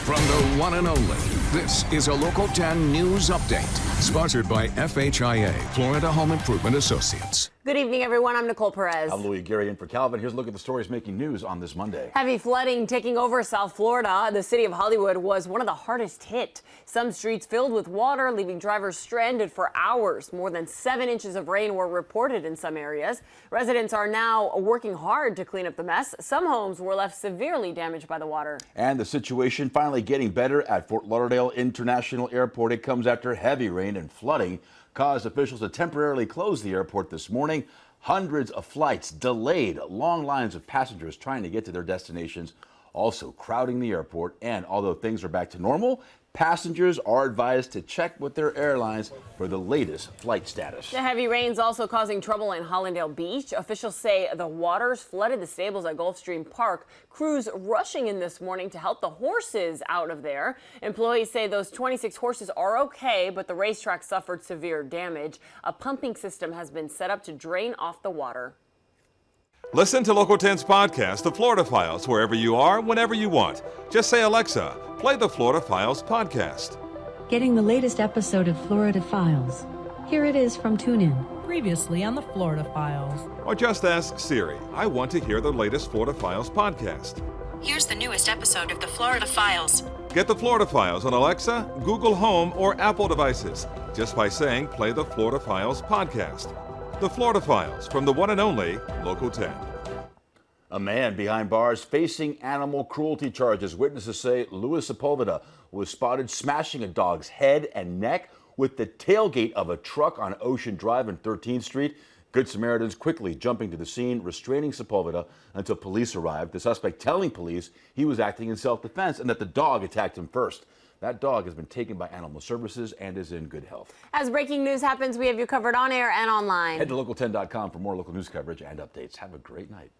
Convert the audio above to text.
From the one and only, this is a Local 10 News Update, sponsored by FHIA, Florida Home Improvement Associates. Good evening, everyone. I'm Nicole Perez. I'm Louis Gary in for Calvin. Here's a look at the stories making news on this Monday. Heavy flooding taking over South Florida. The city of Hollywood was one of the hardest hit. Some streets filled with water, leaving drivers stranded for hours. More than 7 inches of rain were reported in some areas. Residents are now working hard to clean up the mess. Some homes were left severely damaged by the water. And the situation finally getting better at Fort Lauderdale International Airport. It comes after heavy rain and flooding caused officials to temporarily close the airport this morning. Hundreds of flights delayed, long lines of passengers trying to get to their destinations also crowding the airport. And although things are back to normal, passengers are advised to check with their airlines for the latest flight status. The heavy rains also causing trouble in Hollandale Beach. Officials say the waters flooded the stables at Gulfstream Park. Crews rushing in this morning to help the horses out of there. Employees say those 26 horses are okay, but the racetrack suffered severe damage. A pumping system has been set up to drain off the water. Listen to Local 10's podcast, The Florida Files, wherever you are, whenever you want. Just say, Alexa, play the Florida Files podcast. Getting the latest episode of Florida Files. Here it is from TuneIn. Previously on the Florida Files. Or just ask Siri, I want to hear the latest Florida Files podcast. Here's the newest episode of the Florida Files. Get the Florida Files on Alexa, Google Home, or Apple devices just by saying play the Florida Files podcast. The Florida Files from the one and only Local 10. A man behind bars facing animal cruelty charges. Witnesses say Louis Sepulveda was spotted smashing a dog's head and neck with the tailgate of a truck on Ocean Drive and 13th Street. Good Samaritans quickly jumping to the scene, restraining Sepulveda until police arrived. The suspect telling police he was acting in self-defense and that the dog attacked him first. That dog has been taken by Animal Services and is in good health. As breaking news happens, we have you covered on air and online. Head to local10.com for more local news coverage and updates. Have a great night.